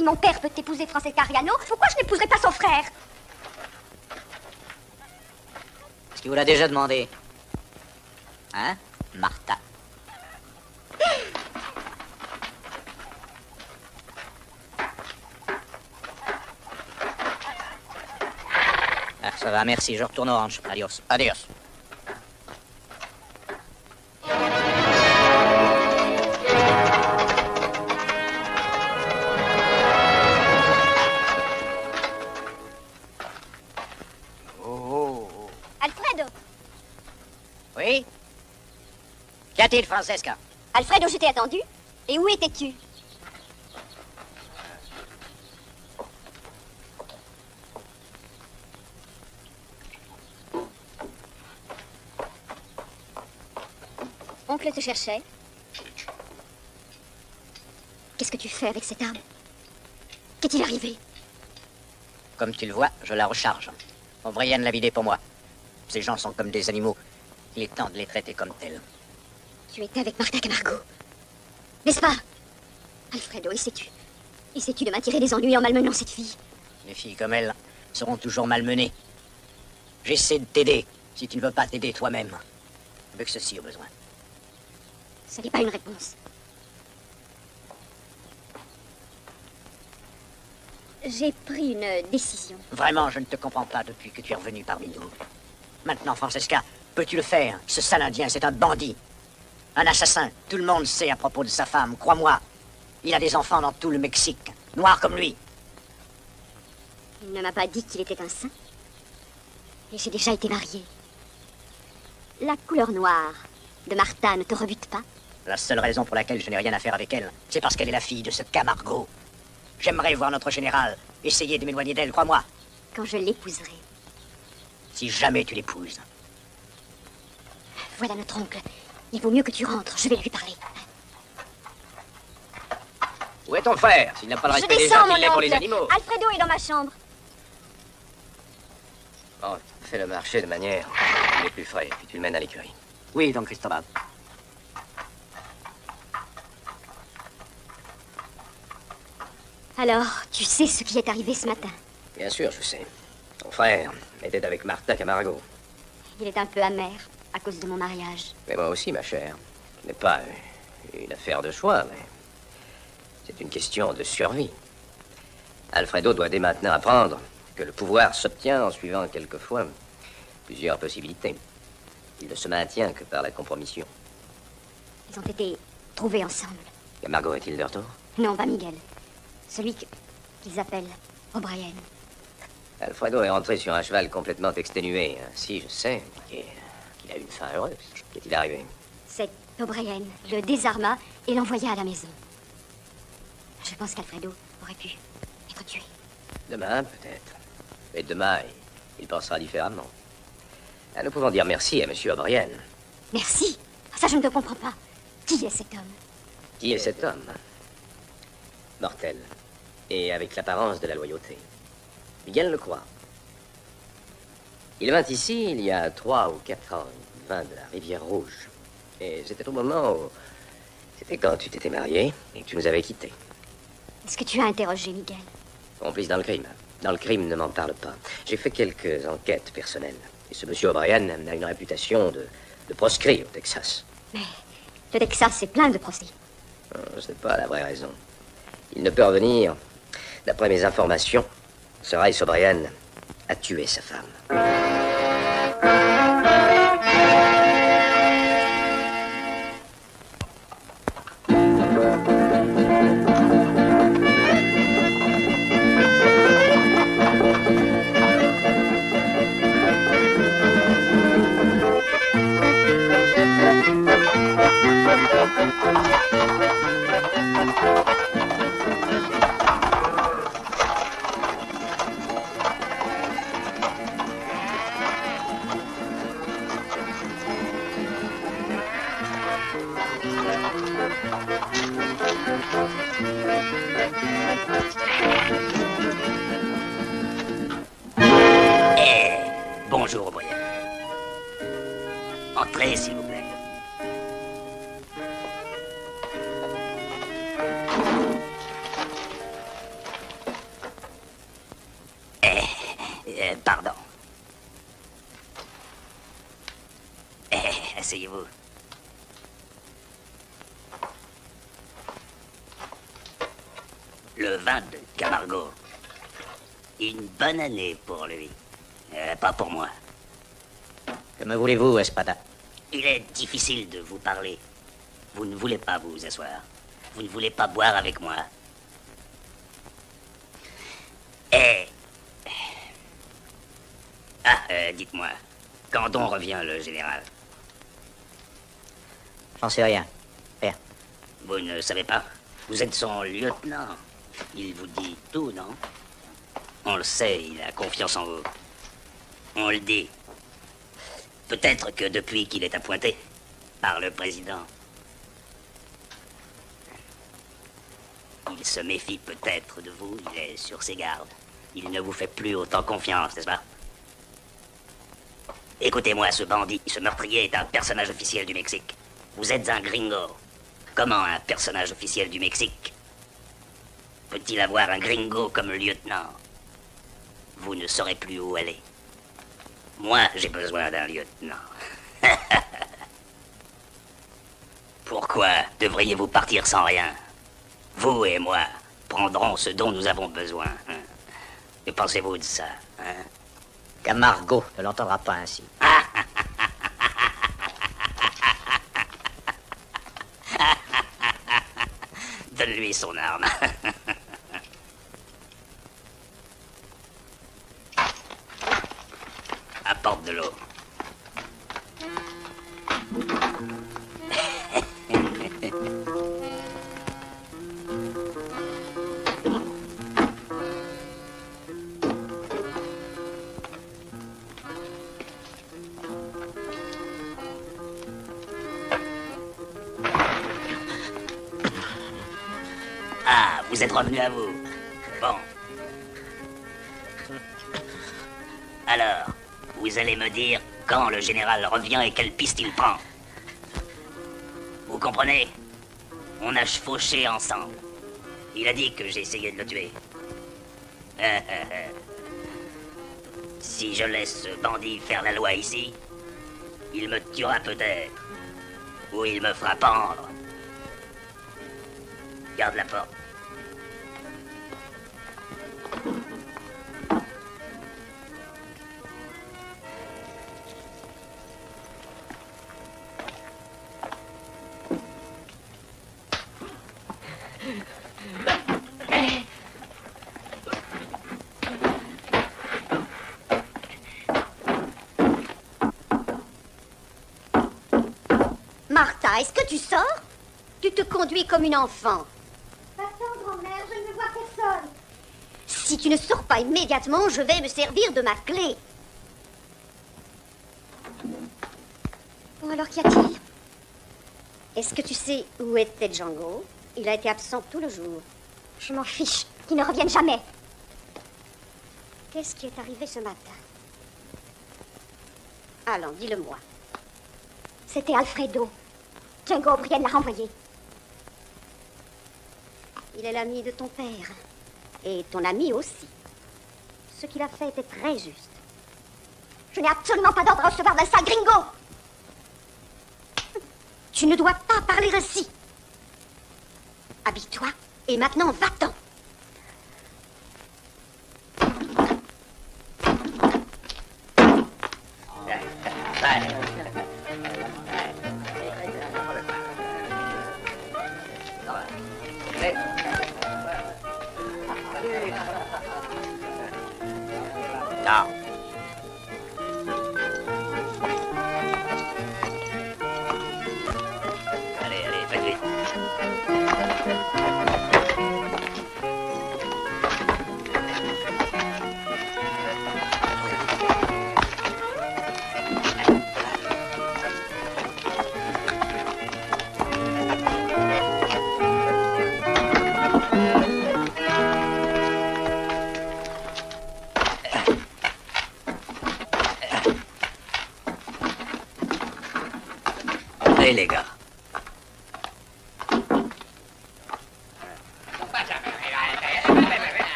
Si mon père peut épouser Francesca Ariano, pourquoi je n'épouserais pas son frère? Est-ce qu'il vous l'a déjà demandé? Hein, Martha? Ah, ça va, merci, je retourne au ranch. Adios. Adios. Alfredo! Oui? Qu'y a-t-il, Francesca? Alfredo, je t'ai attendu. Et où étais-tu? Oncle te cherchait. Qu'est-ce que tu fais avec cette arme? Qu'est-il arrivé? Comme tu le vois, je la recharge. O'Brien l'a vidée pour moi. Ces gens sont comme des animaux. Il est temps de les traiter comme tels. Tu étais avec Martha Camargo. N'est-ce pas? Alfredo, essaies-tu de m'attirer des ennuis en malmenant cette fille? Les filles comme elle seront toujours malmenées. J'essaie de t'aider, si tu ne veux pas t'aider toi-même. Avec ceci au besoin. Ce n'est pas une réponse. J'ai pris une décision. Vraiment, je ne te comprends pas depuis que tu es revenu parmi nous. Maintenant, Francesca, peux-tu le faire? Ce sale Indien, c'est un bandit. Un assassin. Tout le monde sait à propos de sa femme, crois-moi. Il a des enfants dans tout le Mexique. Noirs comme lui. Il ne m'a pas dit qu'il était un saint. Et j'ai déjà été mariée. La couleur noire de Martha ne te rebute pas? La seule raison pour laquelle je n'ai rien à faire avec elle, c'est parce qu'elle est la fille de ce Camargo. J'aimerais voir notre général essayer de m'éloigner d'elle, crois-moi. Quand je l'épouserai. Si jamais tu l'épouses. Voilà notre oncle. Il vaut mieux que tu rentres. Je vais lui parler. Où est ton frère? S'il n'a pas le Je respect des descends, gens, il l'est mon pour les oncle. animaux. Alfredo est dans ma chambre. Bon, fais le marché de manière. Il est plus frais, puis tu le mènes à l'écurie. Oui, don Cristobal. Alors, tu sais ce qui est arrivé ce matin? Bien sûr, je sais. Ton frère était avec Martha Camargo. Il est un peu amer à cause de mon mariage. Mais moi aussi, ma chère. Ce n'est pas une affaire de choix, mais c'est une question de survie. Alfredo doit dès maintenant apprendre que le pouvoir s'obtient en suivant quelquefois plusieurs possibilités. Il ne se maintient que par la compromission. Ils ont été trouvés ensemble. Camargo est-il de retour? Non, pas Miguel. Celui qu'ils appellent O'Brien. Alfredo est rentré sur un cheval complètement exténué. Ainsi, je sais qu'il a eu une fin heureuse. Qu'est-il arrivé? Cet O'Brien le désarma et l'envoya à la maison. Je pense qu'Alfredo aurait pu être tué. Demain, peut-être. Mais demain, il pensera différemment. Ah, nous pouvons dire merci à Monsieur O'Brien. Merci? Ça, je ne te comprends pas. Qui est cet homme? Qui est cet homme? Mortel. Et avec l'apparence de la loyauté. Miguel le croit. Il vint ici il y a 3 ou 4 ans. Il vint de la Rivière Rouge. Et c'était au moment où... C'était quand tu t'étais marié et que tu nous avais quittés. Est-ce que tu as interrogé Miguel? Complice dans le crime. Dans le crime, ne m'en parle pas. J'ai fait quelques enquêtes personnelles. Et ce monsieur O'Brien a une réputation de proscrit au Texas. Mais le Texas est plein de procès. Ce n'est pas la vraie raison. Il ne peut revenir. D'après mes informations, ce Rice O'Brien a tué sa femme. Bonjour, O'Brien. Entrez, s'il vous plaît. Asseyez-vous. Le vin de Camargo. Une bonne année pour lui. Pas pour moi. Que me voulez-vous, Espada? Il est difficile de vous parler. Vous ne voulez pas vous asseoir. Vous ne voulez pas boire avec moi. Eh... dites-moi, quand donc revient le général? J'en sais rien. Rien. Vous ne savez pas? Vous êtes son lieutenant. Il vous dit tout, non? On le sait, il a confiance en vous. On le dit. Peut-être que depuis qu'il est appointé par le président, il se méfie peut-être de vous, il est sur ses gardes. Il ne vous fait plus autant confiance, n'est-ce pas? Écoutez-moi, ce bandit, ce meurtrier est un personnage officiel du Mexique. Vous êtes un gringo. Comment un personnage officiel du Mexique peut-il avoir un gringo comme lieutenant? Vous ne saurez plus où aller. Moi, j'ai besoin d'un lieutenant. Pourquoi devriez-vous partir sans rien? Vous et moi prendrons ce dont nous avons besoin. Hein? Que pensez-vous de ça? Hein? Camargo ne l'entendra pas ainsi. Donne-lui son arme. Apporte de l'eau. Ah, vous êtes revenu à vous. Bon. Alors, vous allez me dire quand le général revient et quelle piste il prend. Vous comprenez? On a chevauché ensemble. Il a dit que j'ai essayé de le tuer. Si je laisse ce bandit faire la loi ici, il me tuera peut-être. Ou il me fera pendre. Garde la porte. Martha, est-ce que tu sors? Tu te conduis comme une enfant. Attends, grand-mère, je ne vois personne. Si tu ne sors pas immédiatement, je vais me servir de ma clé. Bon, alors qu'y a-t-il? Est-ce que tu sais où était Django? Il a été absent tout le jour. Je m'en fiche, qu'il ne revienne jamais. Qu'est-ce qui est arrivé ce matin? Allons, dis-le-moi. C'était Alfredo. Django O'Brien l'a renvoyé. Il est l'ami de ton père. Et ton ami aussi. Ce qu'il a fait était très juste. Je n'ai absolument pas d'ordre à recevoir d'un sale gringo. Tu ne dois pas parler ainsi. Habille-toi et maintenant va-t'en. Non. Allez, allez, faites vite.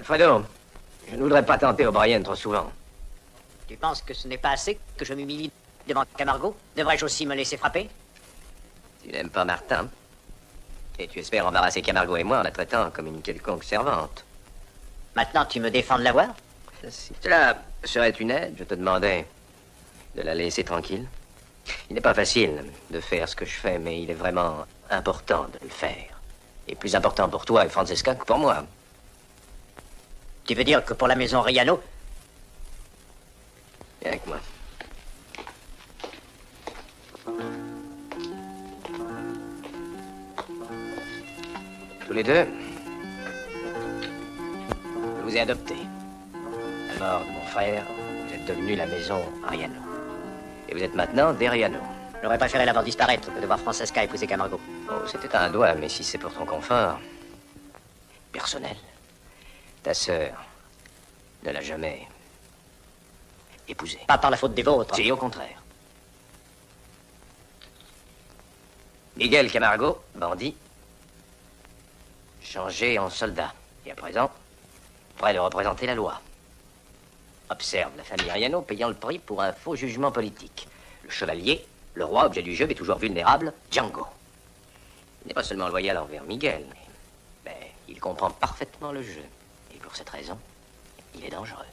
Alfredo, je ne voudrais pas tenter O'Brien trop souvent. Tu penses que ce n'est pas assez que je m'humilie devant Camargo? Devrais-je aussi me laisser frapper? Tu n'aimes pas Martin. Et tu espères embarrasser Camargo et moi en la traitant comme une quelconque servante. Maintenant, tu me défends de la voir? Si cela serait une aide, je te demandais de la laisser tranquille. Il n'est pas facile de faire ce que je fais, mais il est vraiment important de le faire. Et plus important pour toi et Francesca que pour moi. Tu veux dire que pour la maison Riano, Viens avec moi. Tous les deux, je vous ai adopté. À la mort de mon frère, vous êtes devenu la maison Riano. Et vous êtes maintenant des Riano. j'aurais préféré la voir disparaître que de voir Francesca épouser Camargo. Oh, c'était un doigt, mais si c'est pour ton confort personnel, ta sœur ne l'a jamais épousée. Pas par la faute des vôtres. Si, au contraire. Miguel Camargo, bandit, changé en soldat. Et à présent, prêt de représenter la loi. Observe la famille Riano payant le prix pour un faux jugement politique. Le chevalier, le roi, objet du jeu, mais toujours vulnérable, Django. Il n'est pas seulement loyal envers Miguel, mais il comprend parfaitement le jeu. Et pour cette raison, il est dangereux.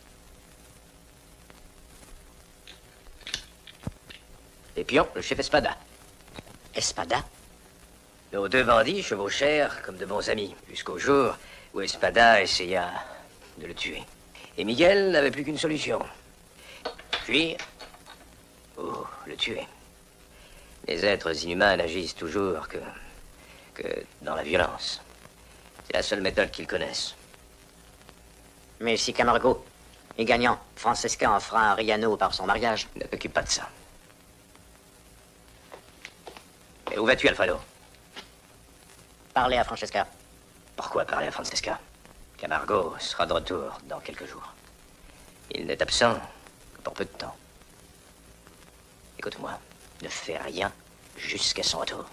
Et pion, le chef Espada. Espada? Nos deux bandits chevauchèrent comme de bons amis, jusqu'au jour où Espada essaya de le tuer. Et Miguel n'avait plus qu'une solution. Fuir ou le tuer. Les êtres inhumains n'agissent toujours que dans la violence. C'est la seule méthode qu'ils connaissent. Mais si Camargo est gagnant, Francesca en fera un Riano par son mariage. Ne t'occupe pas de ça. Et où vas-tu, Alfredo? Parlez à Francesca. Pourquoi parler à Francesca? Camargo sera de retour dans quelques jours. Il n'est absent que pour peu de temps. Écoute-moi, ne fais rien jusqu'à son retour.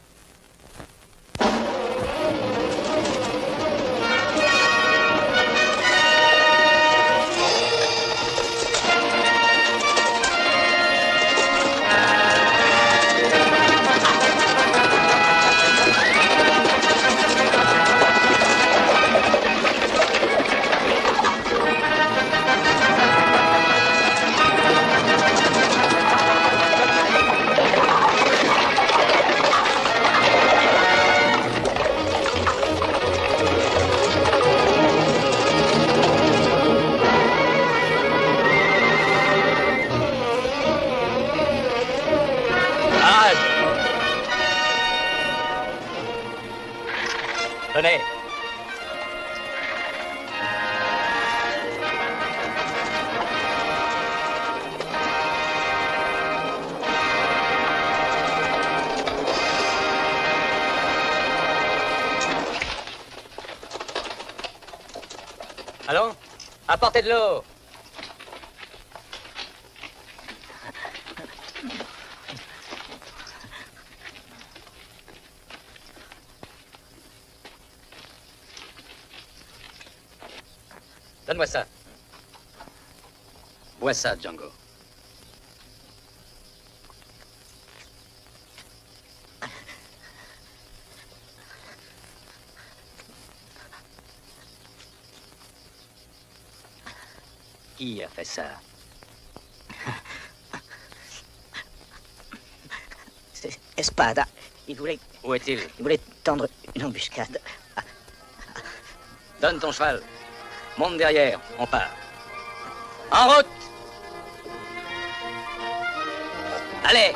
Venez. Allons, apportez de l'eau. Donne-moi ça. Bois ça, Django. Qui a fait ça? C'est Espada. Il voulait Où est-il? tendre une embuscade. Donne ton cheval. Monte derrière, on part. En route! Allez!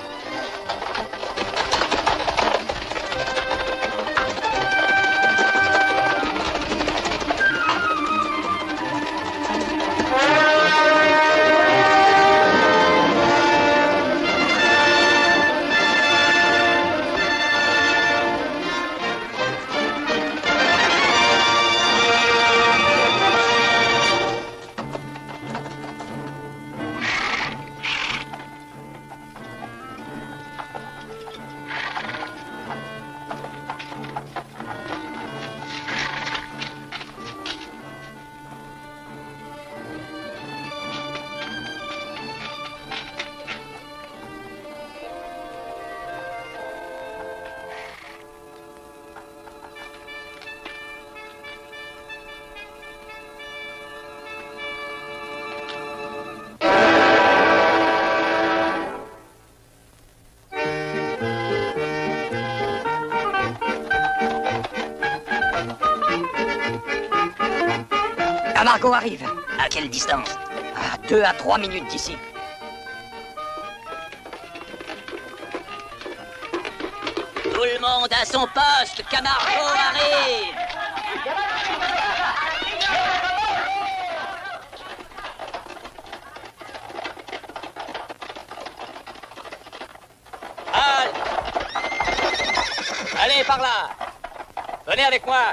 La Margot arrive. À quelle distance? À 2 à 3 minutes d'ici. Tout le monde à son poste, Camargo arrive! Halte! Allez, par là! Venez avec moi!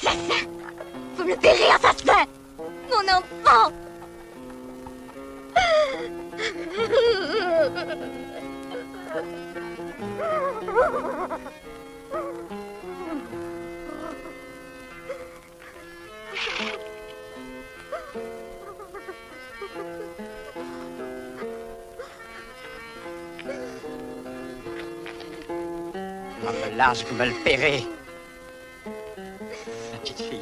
Assassin! Vous me le paierez, assassin! Mon enfant! On me lâche, vous me le paierez. Ma petite fille.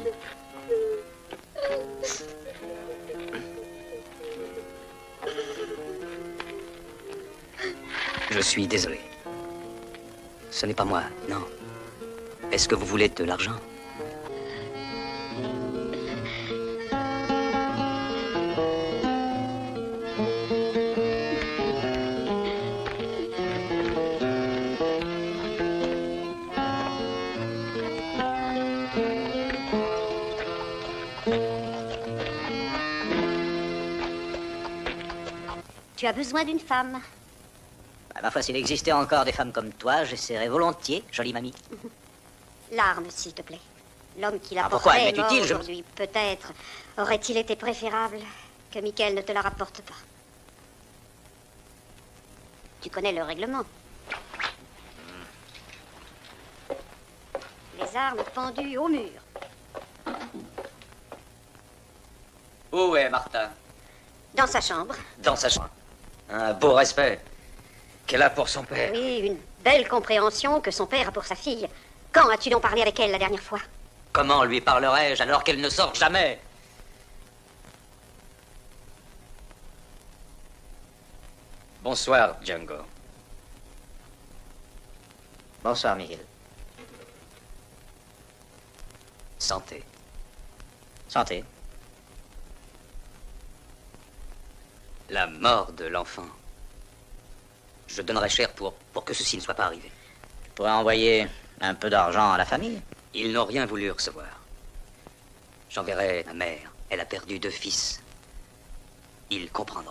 Je suis désolé. Ce n'est pas moi, non. Est-ce que vous voulez de l'argent? Tu as besoin d'une femme. Bah, ma foi, s'il existait encore des femmes comme toi, j'essaierais volontiers, jolie mamie. L'arme, s'il te plaît. L'homme qui la pourquoi portait elle est m'est mort utile, aujourd'hui. Peut-être aurait-il été préférable que Michael ne te la rapporte pas. Tu connais le règlement. Les armes pendues au mur. Où est Martin? Dans sa chambre. Dans sa chambre. Un beau respect qu'elle a pour son père. Oui, une belle compréhension que son père a pour sa fille. Quand as-tu donc parlé avec elle la dernière fois? Comment lui parlerais-je alors qu'elle ne sort jamais? Bonsoir, Django. Bonsoir, Miguel. Santé. Santé. La mort de l'enfant. Je donnerais cher pour que ceci ne soit pas arrivé. Tu pourrais envoyer un peu d'argent à la famille. Ils n'ont rien voulu recevoir. J'enverrai ma mère. Elle a perdu 2 fils. Ils comprendront.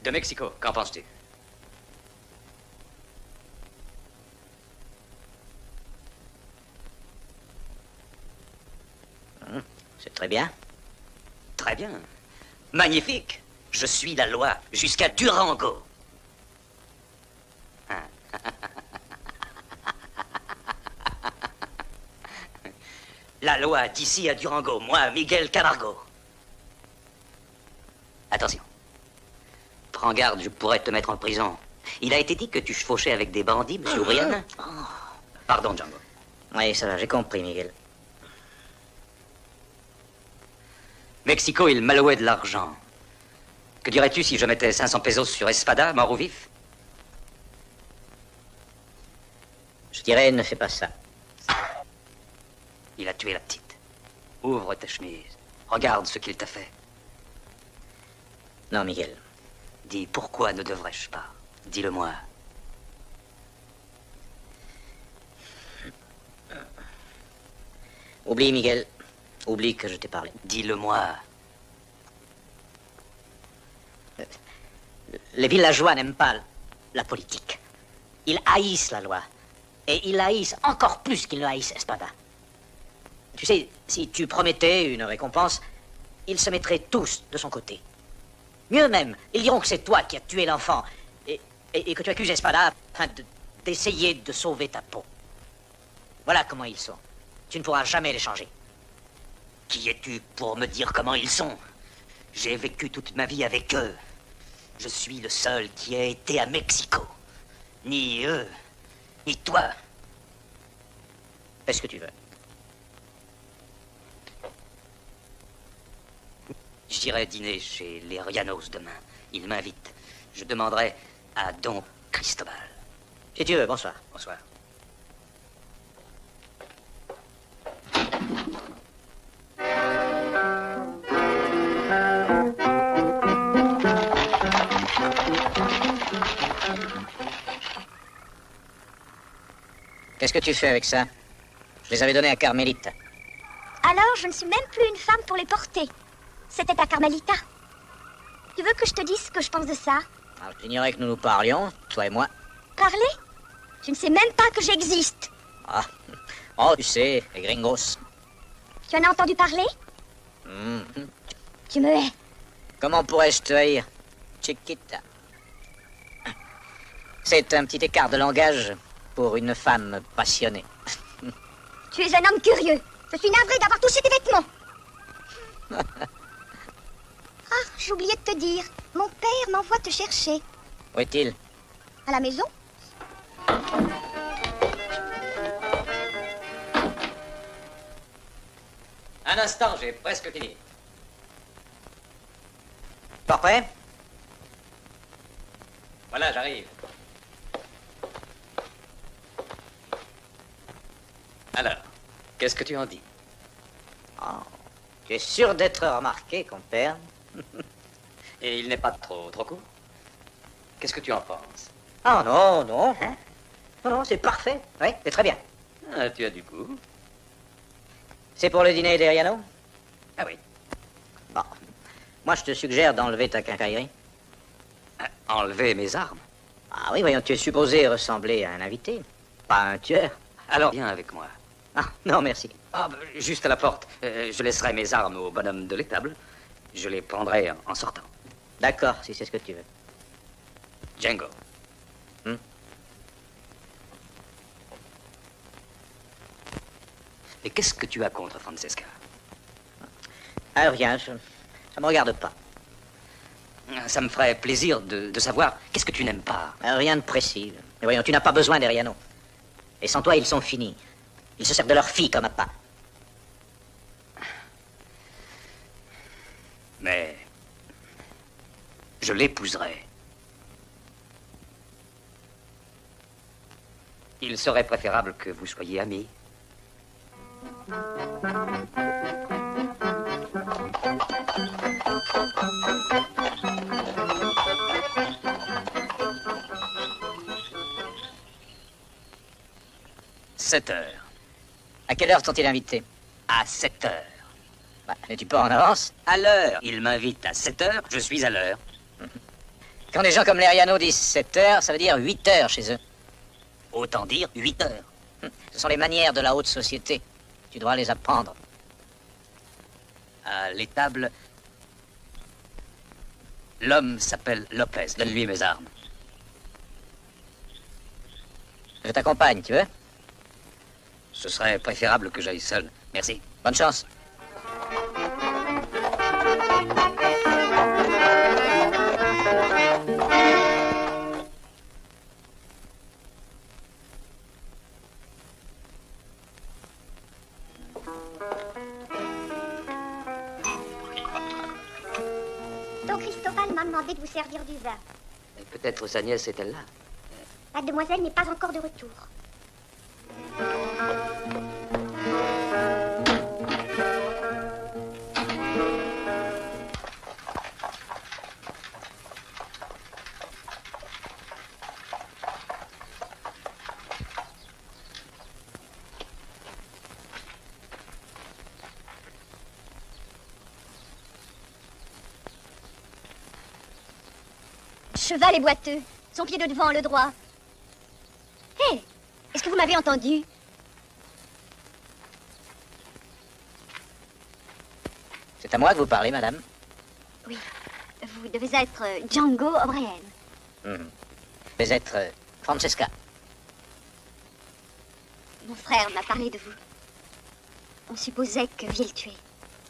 De Mexico, qu'en penses-tu? C'est très bien. Très bien. Magnifique. Je suis la loi jusqu'à Durango. Hein. La loi d'ici à Durango, moi, Miguel Camargo. Attention. Prends garde, je pourrais te mettre en prison. Il a été dit que tu chevauchais avec des bandits, monsieur O'Brien. Pardon, Django. Oui, ça va, j'ai compris, Miguel. Mexico, il m'allouait de l'argent. Que dirais-tu si je mettais 500 pesos sur Espada, mort ou vif? Je dirais, ne fais pas ça. Il a tué la petite. Ouvre ta chemise. Regarde ce qu'il t'a fait. Non, Miguel. Dis, pourquoi ne devrais-je pas? Dis-le-moi. Oublie, Miguel. Oublie que je t'ai parlé. Dis-le-moi. Les villageois n'aiment pas la politique. Ils haïssent la loi. Et ils haïssent encore plus qu'ils ne haïssent Espada. Tu sais, si tu promettais une récompense, ils se mettraient tous de son côté. Mieux même, ils diront que c'est toi qui as tué l'enfant et que tu accuses Espada afin d'essayer de sauver ta peau. Voilà comment ils sont. Tu ne pourras jamais les changer. Qui es-tu pour me dire comment ils sont? J'ai vécu toute ma vie avec eux. Je suis le seul qui ait été à Mexico. Ni eux, ni toi. Fais ce que tu veux. J'irai dîner chez les Rianos demain. Ils m'invitent. Je demanderai à Don Cristobal. Si tu veux, bonsoir. Bonsoir. Qu'est-ce que tu fais avec ça? Je les avais donnés à Carmelita. Alors, je ne suis même plus une femme pour les porter. C'était à Carmelita. Tu veux que je te dise ce que je pense de ça? Alors, j'ignorais que nous nous parlions, toi et moi. Parler? Tu ne sais même pas que j'existe. Ah, oh, tu sais, les gringos. Tu en as entendu parler? Mhm. Tu me hais. Comment pourrais-je te haïr, Chiquita? C'est un petit écart de langage pour une femme passionnée. Tu es un homme curieux. Je suis navrée d'avoir touché tes vêtements. Ah, j'ai oublié de te dire. Mon père m'envoie te chercher. Où est-il? À la maison? Un instant, j'ai presque fini. Pas prêt? Voilà, j'arrive. Alors, qu'est-ce que tu en dis? Oh, tu es sûr d'être remarqué, compère? Et il n'est pas trop court? Qu'est-ce que tu en penses? Ah non, non. Hein? Non, non, c'est parfait. Oui, c'est très bien. Ah, tu as du goût. C'est pour le dîner des Riano? Ah oui. Bon. Moi, je te suggère d'enlever ta quincaillerie. Enlever mes armes? Ah oui, voyons, tu es supposé ressembler à un invité, pas à un tueur. Alors, viens avec moi. Ah, non, merci. Ah, juste à la porte. Je laisserai mes armes au bonhomme de l'étable. Je les prendrai en sortant. D'accord, si c'est ce que tu veux. Django. Mais qu'est-ce que tu as contre Francesca? Ah, rien, ça me regarde pas. Ça me ferait plaisir de savoir qu'est-ce que tu n'aimes pas. Rien de précis. Mais voyons, tu n'as pas besoin des Riano. Et sans toi, ils sont finis. Ils se servent de leur fille comme appât. Mais je l'épouserai. Il serait préférable que vous soyez amis. « 7 heures. À quelle heure t'ont-ils invité? À 7 heures. Bah, n'es-tu pas en avance? À l'heure. Il m'invite à 7 heures, je suis à l'heure. Quand des gens comme les Riano disent 7 heures, ça veut dire 8 heures chez eux. Autant dire 8 heures. Ce sont les manières de la haute société. Tu dois les apprendre. À l'étable, l'homme s'appelle Lopez. Donne-lui mes armes. Je t'accompagne, tu veux? Ce serait préférable que j'aille seul. Merci. Bonne chance. Don Cristobal m'a demandé de vous servir du vin. Et peut-être sa nièce est-elle là? Mademoiselle n'est pas encore de retour. Cheval est boiteux. Son pied de devant, le droit. Hé, est-ce que vous m'avez entendu? C'est à moi que vous parlez, madame? Oui. Vous devez être Django O'Brien. Vous devez être Francesca. Mon frère m'a parlé de vous. On supposait que vous le tuer.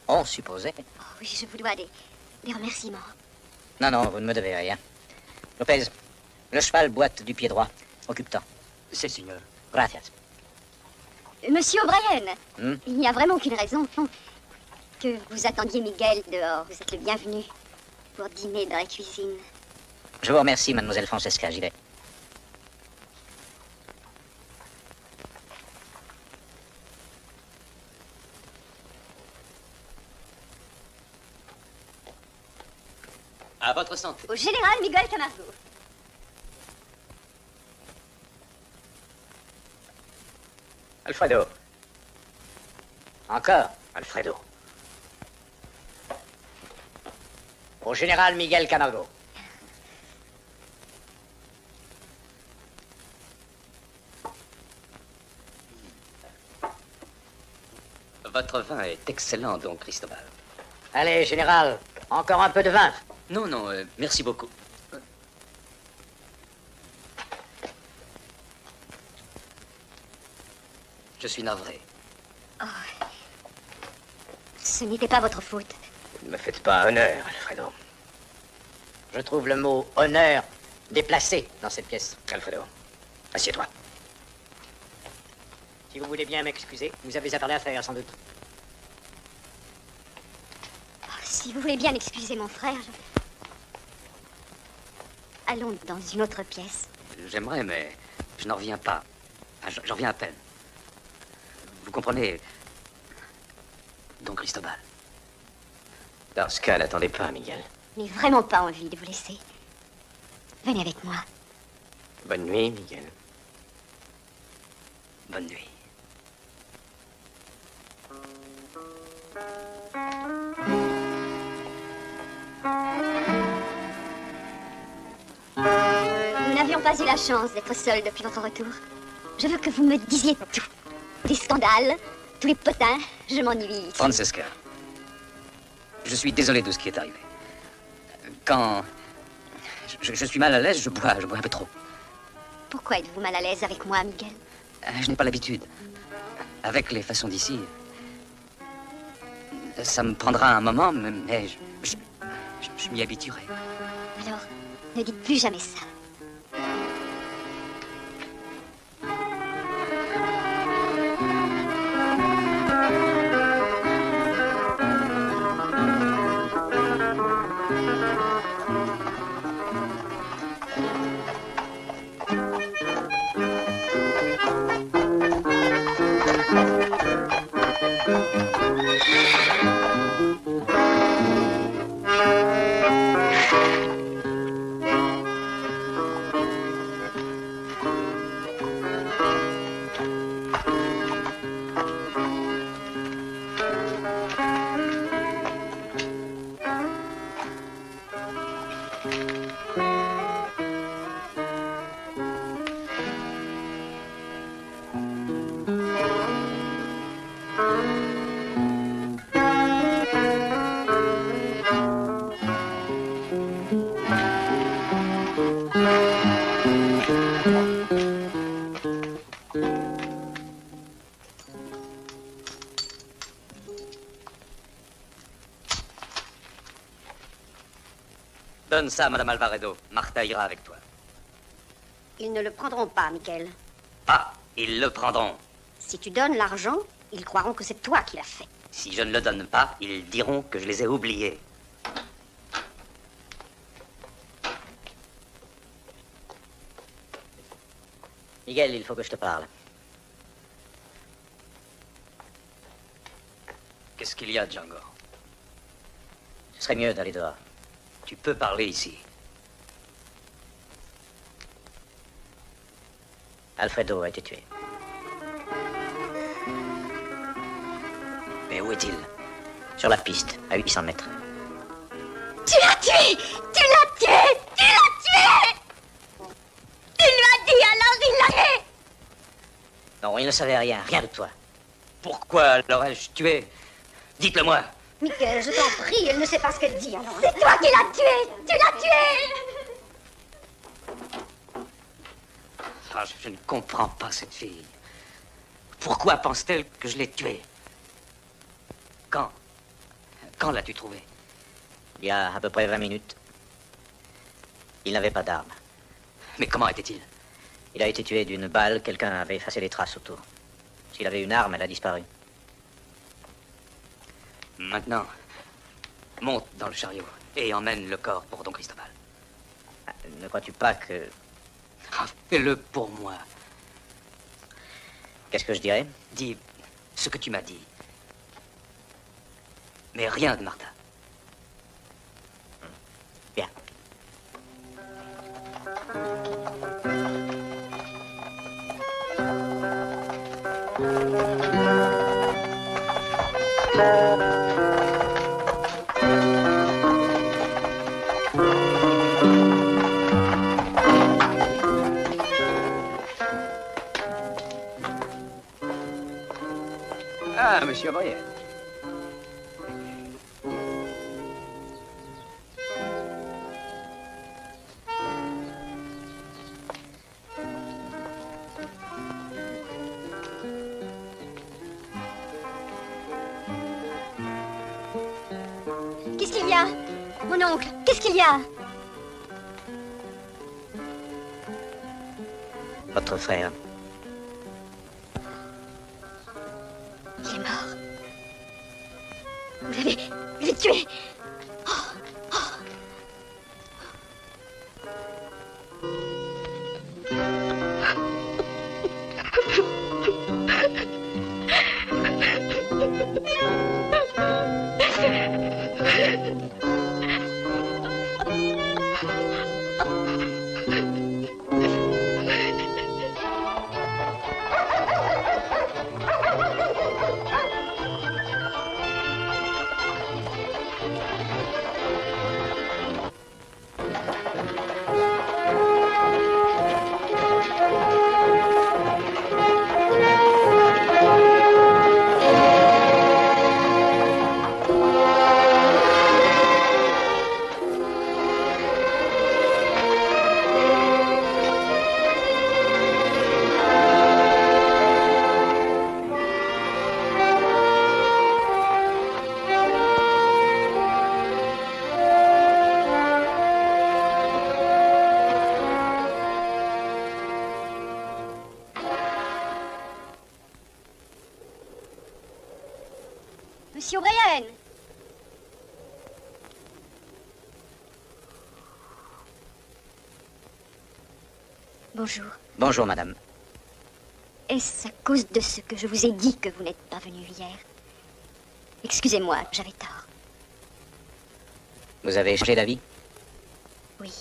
On supposait. Oh, oui, je vous dois des remerciements. Non, non, vous ne me devez rien. Lopez, le cheval boite du pied droit. Occupe-t'en. C'est signor. Gracias. Monsieur O'Brien, Hmm? il n'y a vraiment aucune raison que vous attendiez Miguel dehors. Vous êtes le bienvenu pour dîner dans la cuisine. Je vous remercie, mademoiselle Francesca, j'y vais. À votre santé. Au général Miguel Camargo. Alfredo. Encore? Alfredo. Au général Miguel Camargo. Votre vin est excellent, Don Cristobal. Allez, général, encore un peu de vin. Non, non, merci beaucoup. Je suis navré. Ce n'était pas votre faute. Ne me faites pas honneur, Alfredo. Je trouve le mot honneur déplacé dans cette pièce. Alfredo, assieds-toi. Si vous voulez bien m'excuser, vous avez à parler à faire, sans doute. Oh, si vous voulez bien excuser mon frère, allons dans une autre pièce. J'aimerais, mais je n'en reviens pas. Enfin, j'en reviens à peine. Vous comprenez, Don Cristobal? Dans ce cas, n'attendez pas, Miguel. Je n'ai vraiment pas envie de vous laisser. Venez avec moi. Bonne nuit, Miguel. Bonne nuit. Nous n'avions pas eu la chance d'être seuls depuis votre retour. Je veux que vous me disiez tout. Des scandales, tous les potins, je m'ennuie ici. Francesca, je suis désolé de ce qui est arrivé. Quand je suis mal à l'aise, je bois un peu trop. Pourquoi êtes-vous mal à l'aise avec moi, Miguel? Je n'ai pas l'habitude. Avec les façons d'ici, ça me prendra un moment, mais je m'y habituerai. Alors, ne dites plus jamais ça. comme ça, Madame Alvaredo. Martha ira avec toi. Ils ne le prendront pas, Michael. Ah, ils le prendront. Si tu donnes l'argent, ils croiront que c'est toi qui l'as fait. Si je ne le donne pas, ils diront que je les ai oubliés. Miguel, il faut que je te parle. Qu'est-ce qu'il y a, Django? Ce serait mieux d'aller dehors. Tu peux parler ici. Alfredo a été tué. Mais où est-il? Sur la piste, à 800 mètres. Tu l'as tué! Tu l'as tué! Tu l'as tué! Tu lui as dit alors il l'a fait! Non, il ne savait rien de toi. Pourquoi l'aurais-je tué? Dites-le-moi. Michael, je t'en prie, elle ne sait pas ce qu'elle dit alors. C'est toi qui l'as tué! Tu l'as tué! Ah, je ne comprends pas cette fille. Pourquoi pense-t-elle que je l'ai tuée? Quand l'as-tu trouvé? Il y a à peu près 20 minutes. Il n'avait pas d'arme. Mais comment était-il? Il a été tué d'une balle, quelqu'un avait effacé les traces autour. S'il avait une arme, elle a disparu. Maintenant, monte dans le chariot et emmène le corps pour Don Cristobal. Ne crois-tu pas que... Ah, fais-le pour moi. Qu'est-ce que je dirais? Dis ce que tu m'as dit. Mais rien de Martha. Bien. Ah, Monsieur Boyer. Qu'est-ce qu'il y a? Mon oncle, qu'est-ce qu'il y a? Votre frère. Il est mort. Vous l'avez tué. Monsieur O'Brien. Bonjour. Bonjour, madame. Est-ce à cause de ce que je vous ai dit que vous n'êtes pas venu hier? Excusez-moi, j'avais tort. Vous avez changé d'avis? Oui.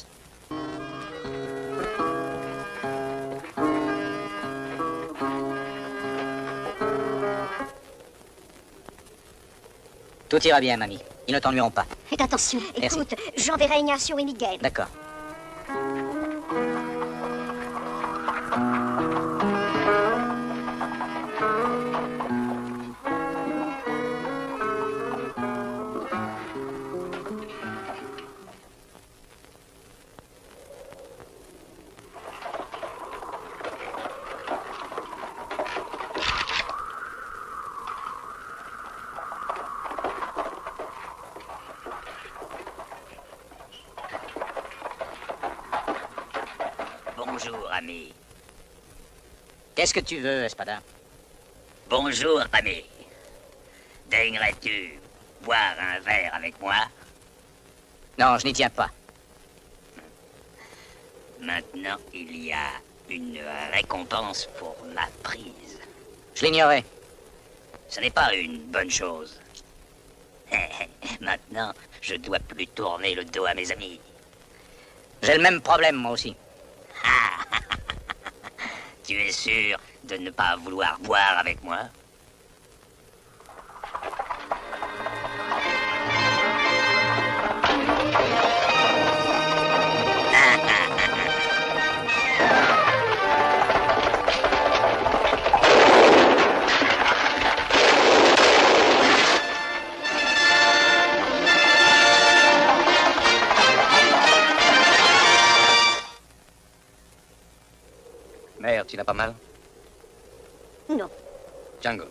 Tout ira bien, mamie. Ils ne t'ennuieront pas. Faites attention. Merci. Écoute, j'enverrai Ignacio et Miguel. D'accord. Bonjour, ami. Qu'est-ce que tu veux, Espada? Bonjour, ami. Daignerais-tu boire un verre avec moi? Non, je n'y tiens pas. Maintenant, il y a une récompense pour ma prise. Je l'ignorais. Ce n'est pas une bonne chose. Maintenant, je dois plus tourner le dos à mes amis. J'ai le même problème, moi aussi. Tu es sûr de ne pas vouloir boire avec moi? Mère, tu n'as pas mal? Non, Django.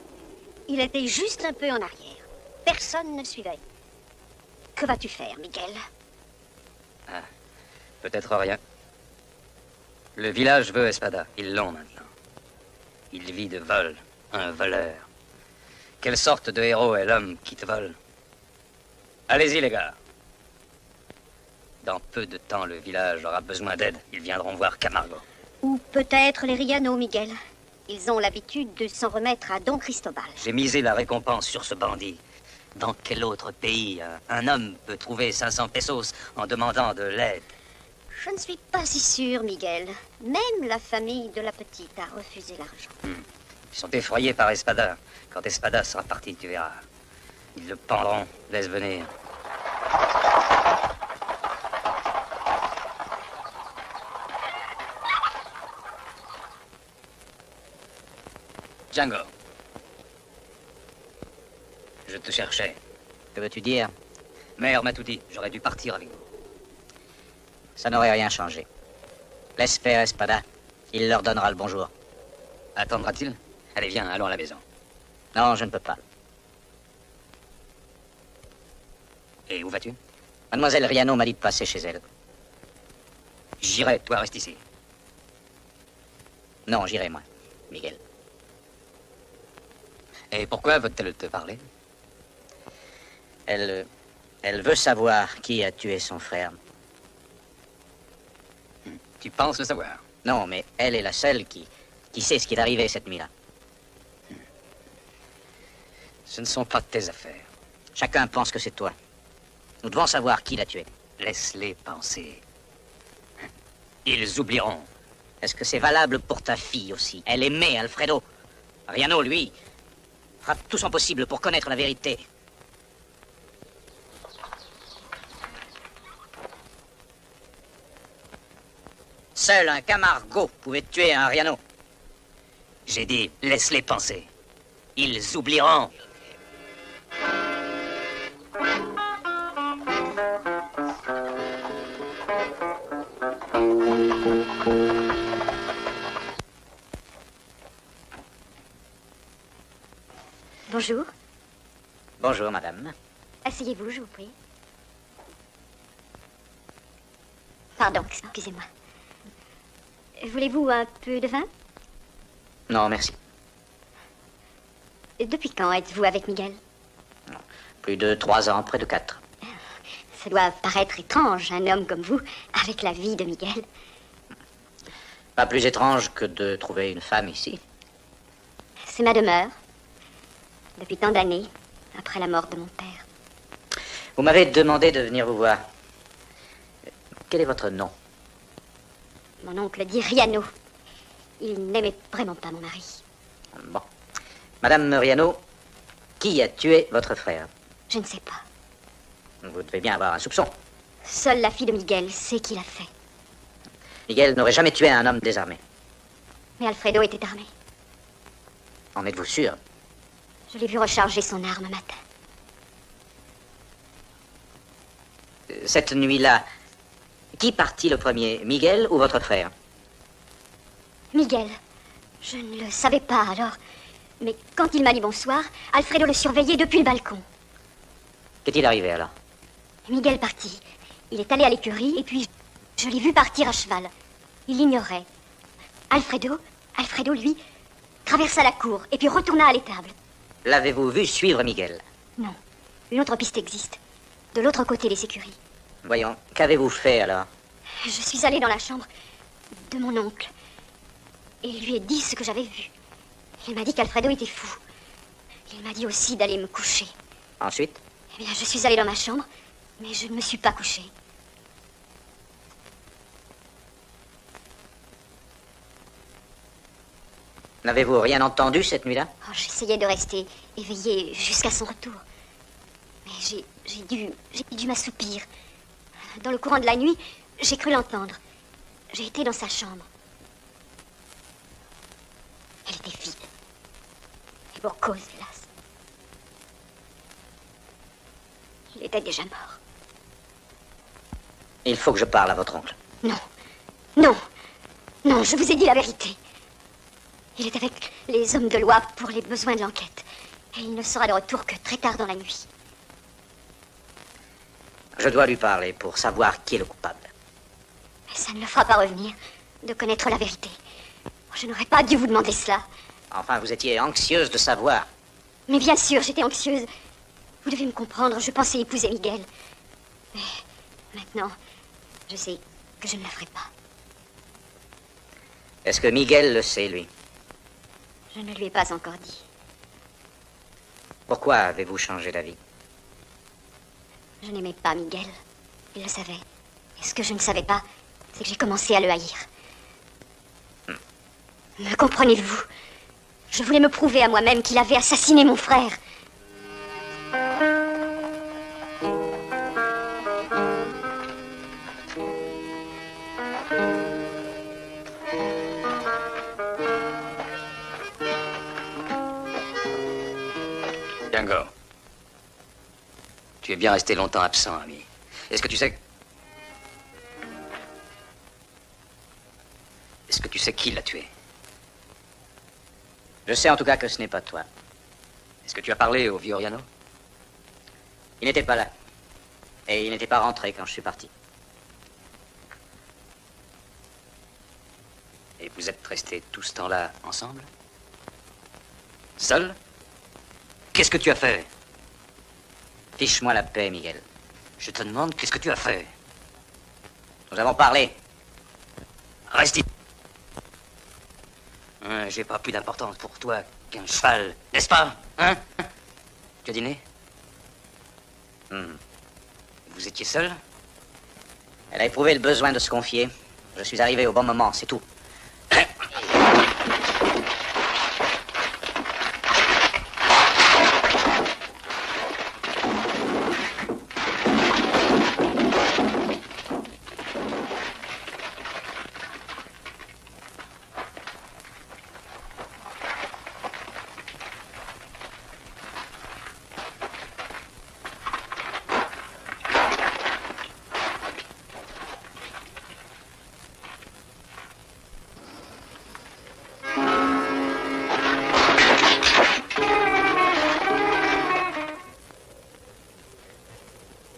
il était juste un peu en arrière. Personne ne le suivait. Que vas-tu faire, Miguel? Peut-être rien. Le village veut Espada. Ils l'ont maintenant. Il vit de vol. Un voleur. Quelle sorte de héros est l'homme qui te vole? Allez-y, les gars. Dans peu de temps, le village aura besoin d'aide. Ils viendront voir Camargo. Ou peut-être les Riano, Miguel. Ils ont l'habitude de s'en remettre à Don Cristobal. J'ai misé la récompense sur ce bandit. Dans quel autre pays un homme peut trouver 500 pesos en demandant de l'aide? Je ne suis pas si sûre, Miguel. Même la famille de la petite a refusé l'argent. Ils sont effrayés par Espada. Quand Espada sera parti, tu verras. Ils le pendront. Laisse venir. Django. Je te cherchais. Que veux-tu dire? Mère m'a tout dit. J'aurais dû partir avec vous. Ça n'aurait rien changé. Laisse faire, Espada. Il leur donnera le bonjour. Attendra-t-il? Allez, viens, allons à la maison. Non, je ne peux pas. Et où vas-tu? Mademoiselle Riano m'a dit de passer chez elle. J'irai, toi reste ici. Non, j'irai, moi, Miguel. Et pourquoi veut-elle te parler? Elle veut savoir qui a tué son frère. Tu penses le savoir? Non, mais elle est la seule qui sait ce qui est arrivé cette nuit-là. Ce ne sont pas tes affaires. Chacun pense que c'est toi. Nous devons savoir qui l'a tué. Laisse-les penser. Ils oublieront. Est-ce que c'est valable pour ta fille aussi? Elle aimait Alfredo. Riano, lui, fera tout son possible pour connaître la vérité. Seul un Camargo pouvait tuer un Riano. J'ai dit, laisse-les penser. Ils oublieront. Bonjour. Bonjour, madame. Asseyez-vous, je vous prie. Pardon, excusez-moi. Voulez-vous un peu de vin? Non, merci. Depuis quand êtes-vous avec Miguel? Plus de 3 ans, près de 4. Ça doit paraître étrange, un homme comme vous, avec la vie de Miguel. Pas plus étrange que de trouver une femme ici. C'est ma demeure. Depuis tant d'années, après la mort de mon père. Vous m'avez demandé de venir vous voir. Quel est votre nom? Mon oncle dit Riano. Il n'aimait vraiment pas mon mari. Bon. Madame Riano, qui a tué votre frère? Je ne sais pas. Vous devez bien avoir un soupçon. Seule la fille de Miguel sait qui l'a fait. Miguel n'aurait jamais tué un homme désarmé. Mais Alfredo était armé. En êtes-vous sûr? Je l'ai vu recharger son arme un matin. Cette nuit-là, qui partit le premier, Miguel ou votre frère? Miguel. Je ne le savais pas alors. Mais quand il m'a dit bonsoir, Alfredo le surveillait depuis le balcon. Qu'est-il arrivé alors? Miguel partit. Il est allé à l'écurie et puis je l'ai vu partir à cheval. Il l'ignorait. Alfredo, lui, traversa la cour et puis retourna à l'étable. L'avez-vous vu suivre Miguel? Non, une autre piste existe. De l'autre côté des écuries. Voyons, qu'avez-vous fait alors? Je suis allée dans la chambre de mon oncle et lui ai dit ce que j'avais vu. Il m'a dit qu'Alfredo était fou. Il m'a dit aussi d'aller me coucher. Ensuite? Eh bien, je suis allée dans ma chambre, mais je ne me suis pas couchée. N'avez-vous rien entendu cette nuit-là? Oh, j'essayais de rester éveillée jusqu'à son retour. Mais j'ai dû m'assoupir. Dans le courant de la nuit, j'ai cru l'entendre. J'ai été dans sa chambre. Elle était vide. Et pour cause, hélas. Il était déjà mort. Il faut que je parle à votre oncle. Non, je vous ai dit la vérité. Il est avec les hommes de loi pour les besoins de l'enquête. Et il ne sera de retour que très tard dans la nuit. Je dois lui parler pour savoir qui est le coupable. Mais ça ne le fera pas revenir de connaître la vérité. Je n'aurais pas dû vous demander cela. Enfin, vous étiez anxieuse de savoir. Mais bien sûr, j'étais anxieuse. Vous devez me comprendre, je pensais épouser Miguel. Mais maintenant, je sais que je ne la ferai pas. Est-ce que Miguel le sait, lui? Je ne lui ai pas encore dit. Pourquoi avez-vous changé d'avis? Je n'aimais pas Miguel. Il le savait. Et ce que je ne savais pas, c'est que j'ai commencé à le haïr. Me comprenez-vous? Je voulais me prouver à moi-même qu'il avait assassiné mon frère. Django. Tu es bien resté longtemps absent, ami. Est-ce que tu sais... Est-ce que tu sais qui l'a tué? Je sais en tout cas que ce n'est pas toi. Est-ce que tu as parlé au Vioriano? Il n'était pas là. Et il n'était pas rentré quand je suis parti. Et vous êtes restés tout ce temps-là ensemble? Seul? Qu'est-ce que tu as fait? Fiche-moi la paix, Miguel. Je te demande, qu'est-ce que tu as fait? Nous avons parlé. Reste ici. J'ai pas plus d'importance pour toi qu'un cheval, n'est-ce pas? Hein? Tu as dîné? Vous étiez seul? Elle a éprouvé le besoin de se confier. Je suis arrivé au bon moment, c'est tout.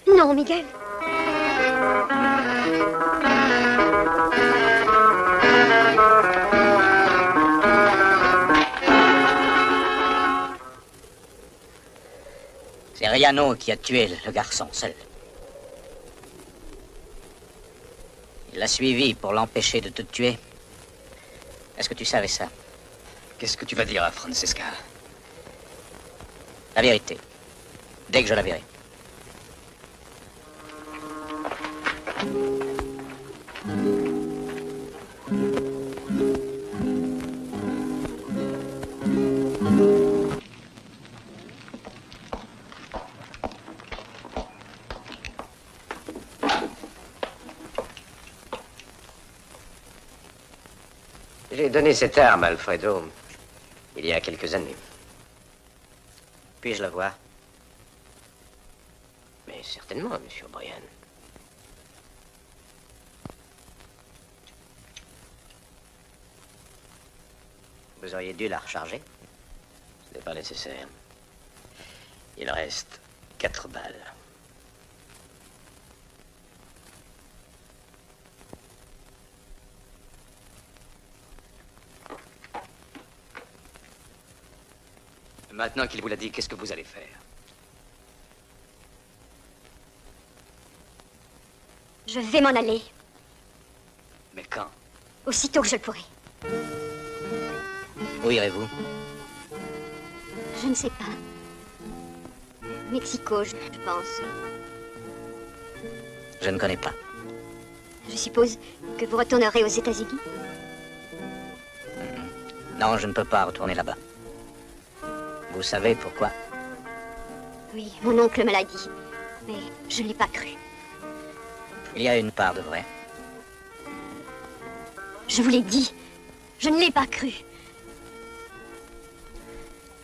Non, Miguel. C'est Riano qui a tué le garçon seul. Il l'a suivi pour l'empêcher de te tuer. Est-ce que tu savais ça? Qu'est-ce que tu vas dire à Francesca? La vérité. Dès que je la verrai. J'ai donné cette arme à Alfredo il y a quelques années. Puis-je la voir? Mais certainement, monsieur O'Brien. Vous auriez dû la recharger. Ce n'est pas nécessaire. Il reste 4 balles. Maintenant qu'il vous l'a dit, qu'est-ce que vous allez faire? Je vais m'en aller, Mais quand? aussitôt que je le pourrai. Où irez-vous? Je ne sais pas. Mexico, je pense. Je ne connais pas. Je suppose que vous retournerez aux États-Unis. Non, je ne peux pas retourner là-bas. Vous savez pourquoi? Oui, mon oncle me l'a dit, mais je ne l'ai pas cru. Il y a une part de vrai. Je vous l'ai dit, je ne l'ai pas cru.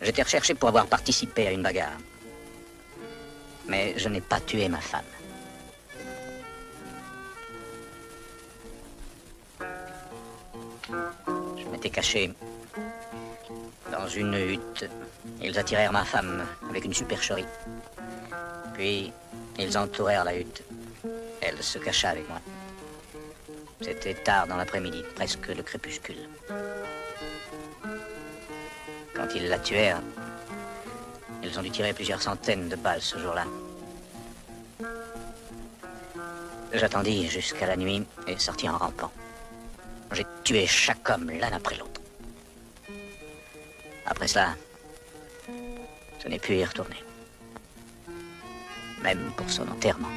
J'étais recherché pour avoir participé à une bagarre. Mais je n'ai pas tué ma femme. Je m'étais caché dans une hutte. Ils attirèrent ma femme avec une supercherie. Puis, ils entourèrent la hutte. Elle se cacha avec moi. C'était tard dans l'après-midi, presque le crépuscule. Quand ils la tuèrent, ils ont dû tirer plusieurs centaines de balles ce jour-là. J'attendis jusqu'à la nuit et sortis en rampant. J'ai tué chaque homme l'un après l'autre. Après cela, je n'ai pu y retourner. Même pour son enterrement.